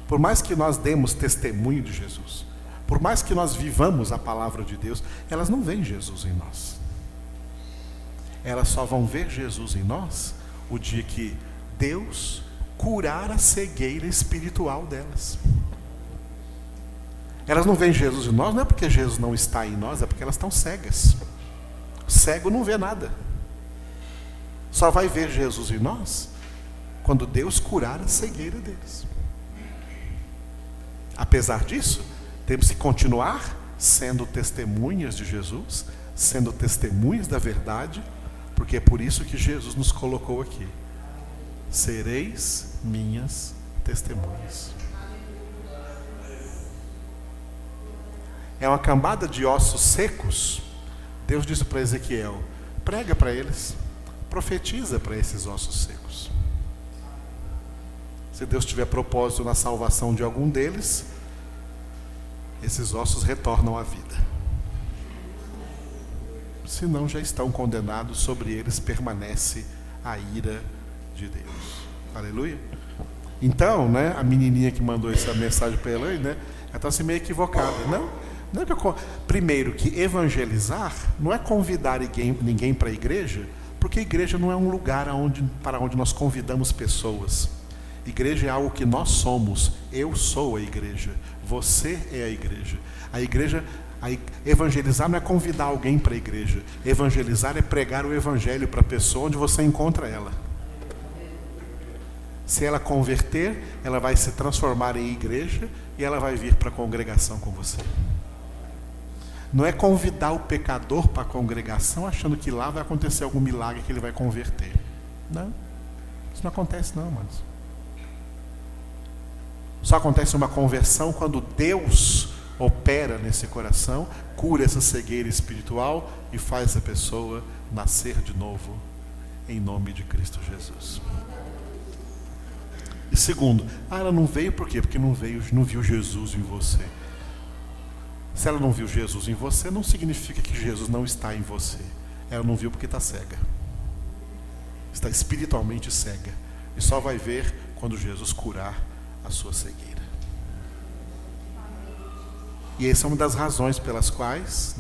Por mais que nós demos testemunho de Jesus, por mais que nós vivamos a palavra de Deus, elas não veem Jesus em nós. Elas só vão ver Jesus em nós o dia que Deus curar a cegueira espiritual delas. Elas não veem Jesus em nós, não é porque Jesus não está em nós, é porque elas estão cegas. O cego não vê nada. Só vai ver Jesus em nós quando Deus curar a cegueira deles. Apesar disso, temos que continuar sendo testemunhas de Jesus, sendo testemunhas da verdade, porque é por isso que Jesus nos colocou aqui. Sereis minhas testemunhas. É uma cambada de ossos secos. Deus disse para Ezequiel: prega para eles, profetiza para esses ossos secos. Se Deus tiver propósito na salvação de algum deles, esses ossos retornam à vida. Se não, já estão condenados, sobre eles permanece a ira de Deus. Aleluia. Então, né, a menininha que mandou essa mensagem para Elaine, né, ela está assim meio equivocada. Não, Não é que primeiro, que evangelizar não é convidar ninguém para a igreja, porque a igreja não é um lugar para onde nós convidamos pessoas. Igreja é algo que nós somos. Eu sou a igreja. Você é a igreja. Evangelizar não é convidar alguém para a igreja. Evangelizar é pregar o evangelho para a pessoa onde você encontra ela. Se ela converter, ela vai se transformar em igreja e ela vai vir para a congregação com você. Não é convidar o pecador para a congregação achando que lá vai acontecer algum milagre que ele vai converter. Não. Isso não acontece não, manos. Só acontece uma conversão quando Deus opera nesse coração, cura essa cegueira espiritual e faz a pessoa nascer de novo em nome de Cristo Jesus. E segundo, ela não veio por quê? Porque não viu Jesus em você. Se ela não viu Jesus em você, não significa que Jesus não está em você. Ela não viu porque está cega. Está espiritualmente cega. E só vai ver quando Jesus curar a sua cegueira. E essa é uma das razões pelas quais,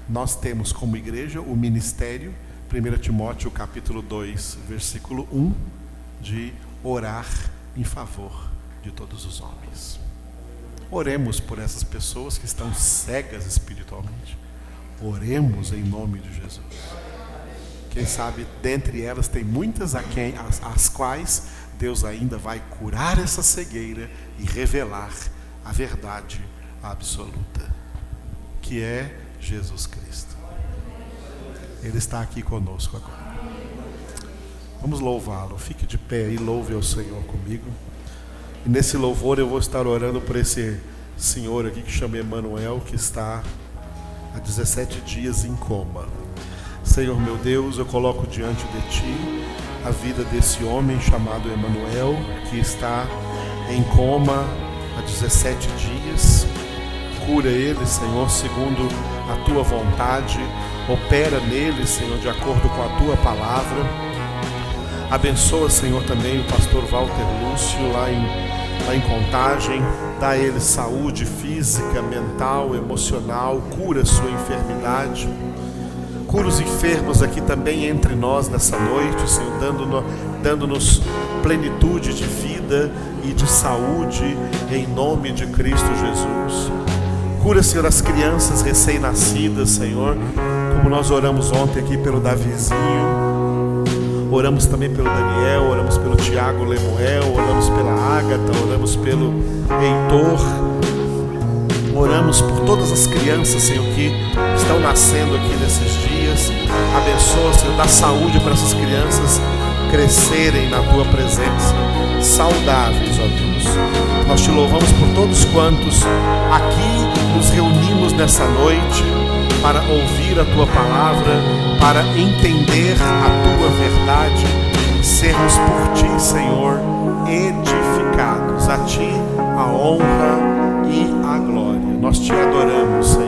nós temos como igreja o ministério, 1 Timóteo capítulo 2, versículo 1, de orar em favor de todos os homens. Oremos por essas pessoas que estão cegas espiritualmente. Oremos em nome de Jesus. Quem sabe dentre elas tem muitas as quais Deus ainda vai curar essa cegueira e revelar a verdade absoluta, que é Jesus Cristo. Ele está aqui conosco agora. Vamos louvá-lo. Fique de pé e louve ao Senhor comigo. E nesse louvor eu vou estar orando por esse senhor aqui que chama Emanuel, que está há 17 dias em coma. Senhor meu Deus, eu coloco diante de Ti a vida desse homem chamado Emanuel, que está em coma há 17 dias. Cura ele, Senhor, segundo a Tua vontade. Opera nele, Senhor, de acordo com a Tua palavra. Abençoa, Senhor, também o pastor Walter Lúcio lá em Contagem. Dá a ele saúde física, mental, emocional. Cura sua enfermidade. Cura os enfermos aqui também entre nós nessa noite, Senhor, dando-nos plenitude de vida e de saúde em nome de Cristo Jesus. Cura, Senhor, as crianças recém-nascidas, Senhor, como nós oramos ontem aqui pelo Davizinho. Oramos também pelo Daniel, oramos pelo Tiago Lemuel, oramos pela Ágata, oramos pelo Heitor. Oramos por todas as crianças, Senhor, que estão nascendo aqui nesses dias. Abençoa, Senhor, dá saúde para essas crianças crescerem na Tua presença, saudáveis, ó Deus. Nós Te louvamos por todos quantos aqui nos reunimos nessa noite para ouvir a Tua palavra, para entender a Tua verdade e sermos por Ti, Senhor, edificados. A Ti a honra e a glória. Nós Te adoramos, Senhor.